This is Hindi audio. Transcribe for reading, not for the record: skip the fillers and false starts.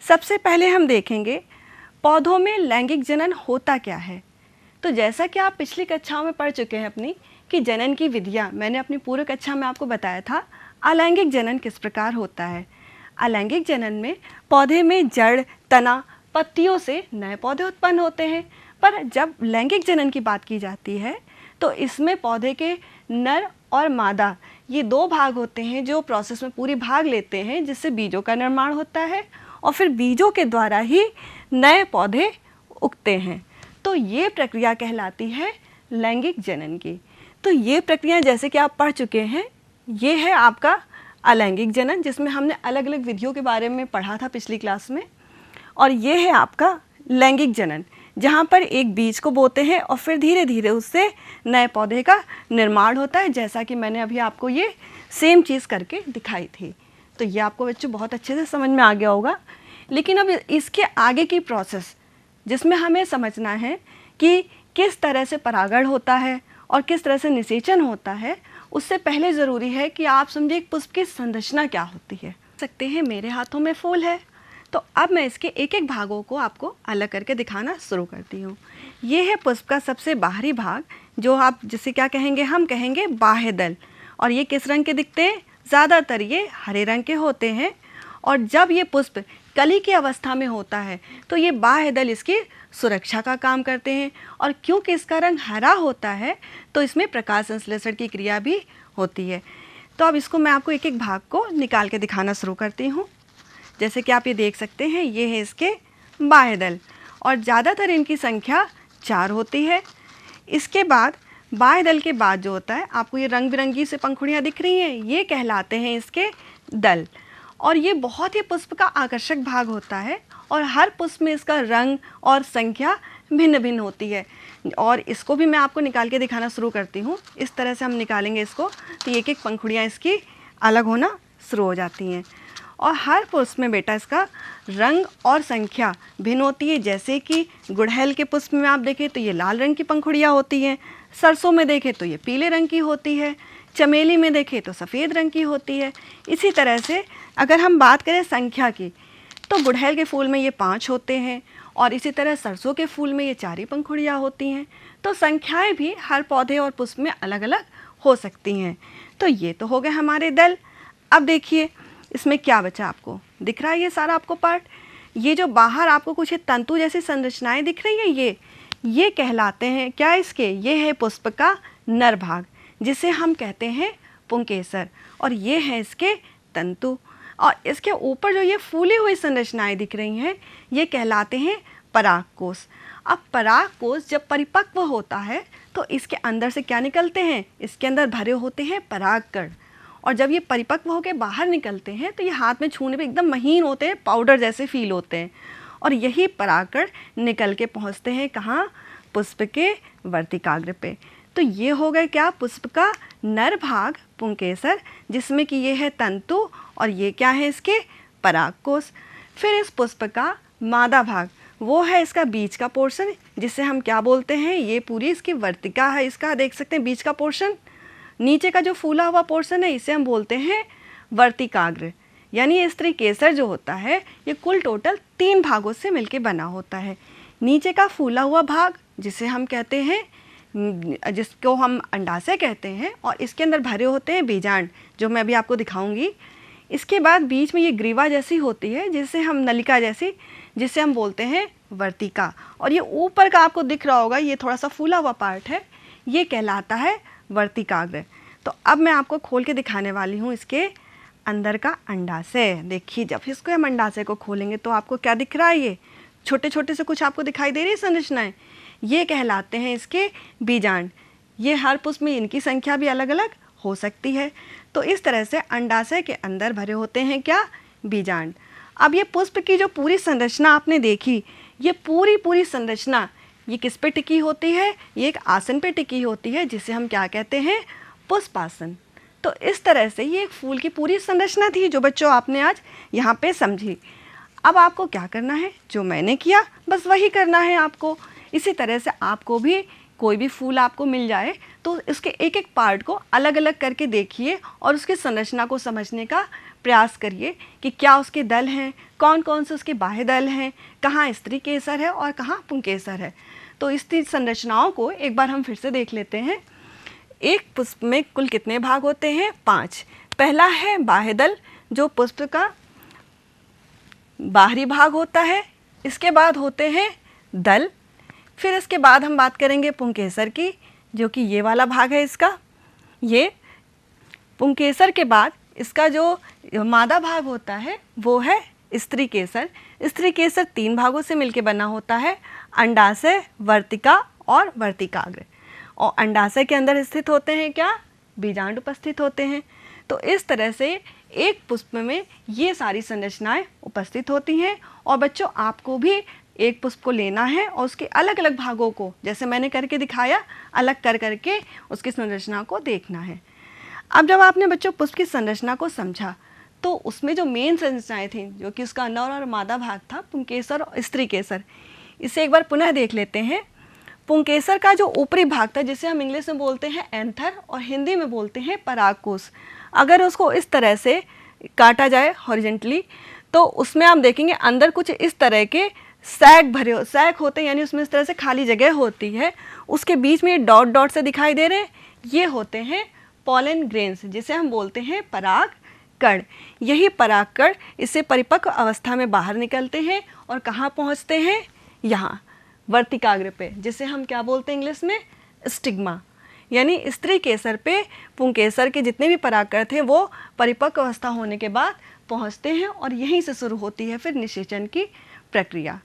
सबसे पहले हम देखेंगे पौधों में लैंगिक जनन होता क्या है। तो जैसा कि आप पिछली कक्षाओं में पढ़ चुके हैं अपनी कि जनन की विधियाँ, मैंने अपनी पूर्व कक्षा में आपको बताया था अलैंगिक जनन किस प्रकार होता है। अलैंगिक जनन में पौधे में जड़, तना, पत्तियों से नए पौधे उत्पन्न होते हैं। पर जब लैंगिक जनन की बात की जाती है तो इसमें पौधे के नर और मादा ये दो भाग होते हैं जो प्रोसेस में पूरी भाग लेते हैं, जिससे बीजों का निर्माण होता है और फिर बीजों के द्वारा ही नए पौधे उगते हैं। तो ये प्रक्रिया कहलाती है लैंगिक जनन की। तो ये प्रक्रिया जैसे कि आप पढ़ चुके हैं, ये है आपका अलैंगिक जनन, जिसमें हमने अलग अलग विधियों के बारे में पढ़ा था पिछली क्लास में। और ये है आपका लैंगिक जनन, जहाँ पर एक बीज को बोते हैं और फिर धीरे धीरे उससे नए पौधे का निर्माण होता है, जैसा कि मैंने अभी आपको ये सेम चीज़ करके दिखाई थी। तो ये आपको बच्चों बहुत अच्छे से समझ में आ गया होगा। लेकिन अब इसके आगे की प्रोसेस जिसमें हमें समझना है कि किस तरह से परागण होता है और किस तरह से निषेचन होता है, उससे पहले ज़रूरी है कि आप समझिए एक पुष्प की संरचना क्या होती है। सकते हैं मेरे हाथों में फूल है, तो अब मैं इसके एक एक भागों को आपको अलग करके दिखाना शुरू करती हूँ। ये है पुष्प का सबसे बाहरी भाग, जो आप जिसे क्या कहेंगे, हम कहेंगे बाह्य दल। और ये किस रंग के दिखते हैं? ज़्यादातर ये हरे रंग के होते हैं। और जब ये पुष्प कली की अवस्था में होता है तो ये बाह्य दल इसकी सुरक्षा का काम करते हैं। और क्योंकि इसका रंग हरा होता है तो इसमें प्रकाश संश्लेषण की क्रिया भी होती है। तो अब इसको मैं आपको एक एक भाग को निकाल के दिखाना शुरू करती हूँ। जैसे कि आप ये देख सकते हैं, ये है इसके बाह्य दल और ज़्यादातर इनकी संख्या 4 होती है। इसके बाद बाह्य दल के बाद जो होता है, आपको ये रंग बिरंगी से पंखुड़ियाँ दिख रही हैं, ये कहलाते हैं इसके दल। और ये बहुत ही पुष्प का आकर्षक भाग होता है और हर पुष्प में इसका रंग और संख्या भिन्न भिन्न होती है। और इसको भी मैं आपको निकाल के दिखाना शुरू करती हूँ। इस तरह से हम निकालेंगे इसको तो एक एक पंखुड़ियाँ इसकी अलग होना शुरू हो जाती हैं। और हर पुष्प में बेटा इसका रंग और संख्या भिन्न होती है। जैसे कि गुड़हल के पुष्प में आप देखें तो ये लाल रंग की पंखुड़ियाँ होती हैं, सरसों में देखें तो ये पीले रंग की होती है, चमेली में देखें तो सफ़ेद रंग की होती है। इसी तरह से अगर हम बात करें संख्या की तो गुड़हल के फूल में ये 5 होते हैं और इसी तरह सरसों के फूल में ये 4 ही पंखुड़ियाँ होती हैं। तो संख्याएं भी हर पौधे और पुष्प में अलग अलग हो सकती हैं। तो ये तो हो गए हमारे दल। अब देखिए इसमें क्या बचा, आपको दिख रहा है ये सारा आपको पार्ट। ये जो बाहर आपको कुछ तंतु जैसी संरचनाएं दिख रही हैं, ये कहलाते हैं क्या इसके, ये है पुष्प का नर भाग जिसे हम कहते हैं पुंकेसर। और ये है इसके तंतु। और इसके ऊपर जो ये फूली हुई संरचनाएं दिख रही हैं, ये कहलाते हैं परागकोश। अब परागकोश जब परिपक्व होता है तो इसके अंदर से क्या निकलते हैं, इसके अंदर भरे होते हैं परागकण। और जब ये परिपक्व होकर बाहर निकलते हैं तो ये हाथ में छूने पे एकदम महीन होते हैं, पाउडर जैसे फील होते हैं। और यही परागकण निकल के पहुंचते हैं कहाँ, पुष्प के वर्तिकाग्र पे। तो ये हो गए क्या, पुष्प का नर भाग पुंकेसर, जिसमें कि ये है तंतु और ये क्या है इसके परागकोश। फिर इस पुष्प का मादा भाग, वो है इसका बीज का पोर्शन, जिसे हम क्या बोलते हैं, ये पूरी इसकी वर्तिका है। इसका देख सकते हैं बीज का पोर्शन, नीचे का जो फूला हुआ पोर्शन है इसे हम बोलते हैं वर्तिकाग्र। यानी ये स्त्री केसर जो होता है ये कुल टोटल 3 भागों से मिलके बना होता है। नीचे का फूला हुआ भाग जिसे हम कहते हैं, जिसको हम अंडाशय कहते हैं, और इसके अंदर भरे होते हैं बीजांड, जो मैं अभी आपको दिखाऊंगी। इसके बाद बीच में ये ग्रीवा जैसी होती है, जिसे हम नलिका जैसी, जिसे हम बोलते हैं वर्तिका। और ये ऊपर का आपको दिख रहा होगा, ये थोड़ा सा फूला हुआ पार्ट है, ये कहलाता है वर्तिकाग्र। तो अब मैं आपको खोल के दिखाने वाली हूँ इसके अंदर का अंडाशय। देखिए जब इसको हम अंडाशय को खोलेंगे तो आपको क्या दिख रहा है, ये छोटे छोटे से कुछ आपको दिखाई दे रही है संरचनाएं, ये कहलाते हैं इसके बीजांड। ये हर पुष्प में इनकी संख्या भी अलग अलग हो सकती है। तो इस तरह से अंडाशय के अंदर भरे होते हैं क्या, बीजांड। अब ये पुष्प की जो पूरी संरचना आपने देखी, ये पूरी संरचना ये किस पे टिकी होती है, ये एक आसन पे टिकी होती है, जिसे हम क्या कहते हैं, पुष्पासन। तो इस तरह से ये एक फूल की पूरी संरचना थी जो बच्चों आपने आज यहाँ पे समझी। अब आपको क्या करना है, जो मैंने किया बस वही करना है आपको। इसी तरह से आपको भी कोई भी फूल आपको मिल जाए तो इसके एक एक पार्ट को अलग अलग करके देखिए और उसकी संरचना को समझने का प्रयास करिए कि क्या उसके दल हैं, कौन कौन से उसके बाह्य दल हैं, कहाँ स्त्री केसर है और कहाँ पुंकेसर है। तो इस तीन संरचनाओं को एक बार हम फिर से देख लेते हैं। एक पुष्प में कुल कितने भाग होते हैं? 5। पहला है बाह्य दल, जो पुष्प का बाहरी भाग होता है। इसके बाद होते हैं दल। फिर इसके बाद हम बात करेंगे पुंकेसर की, जो कि ये वाला भाग है इसका। ये पुंकेसर के बाद इसका जो मादा भाग होता है वो है स्त्री केसर। स्त्री केसर 3 भागों से मिलकर बना होता है, अंडाशय, वर्तिका और वर्तिकाग्र। और अंडाशय के अंदर स्थित होते हैं क्या? बीजांड उपस्थित होते हैं। तो इस तरह से एक पुष्प में ये सारी संरचनाएं उपस्थित होती हैं। और बच्चों, आपको भी एक पुष्प को लेना है और उसके अलग अलग भागों को, जैसे मैंने करके दिखाया, अलग कर करके उसकी संरचना को देखना है। अब जब आपने बच्चों पुष्प की संरचना को समझा, तो उसमें जो मेन संरचनाएं थी, जो कि उसका नर और मादा भाग था, पुंकेसर और स्त्री केसर, इसे एक बार पुनः देख लेते हैं। पुंकेसर का जो ऊपरी भाग था, जिसे हम इंग्लिश में बोलते हैं एंथर और हिंदी में बोलते हैं परागकोश, अगर उसको इस तरह से काटा जाए हॉरिजेंटली, तो उसमें आप देखेंगे अंदर कुछ इस तरह के सैक होते हैं, यानी उसमें इस तरह से खाली जगह होती है। उसके बीच में डॉट डॉट से दिखाई दे रहे हैं, ये होते हैं पॉलन ग्रेन्स, जिसे हम बोलते हैं पराग कण। यही पराग कण इससे परिपक्व अवस्था में बाहर निकलते हैं और कहाँ पहुँचते हैं? यहाँ वर्तिकाग्र पे, जिसे हम क्या बोलते हैं इंग्लिश में? स्टिग्मा। यानी स्त्री केसर पे पुंकेसर के जितने भी परागकण थे वो परिपक्व अवस्था होने के बाद पहुँचते हैं और यहीं से शुरू होती है फिर निषेचन की प्रक्रिया।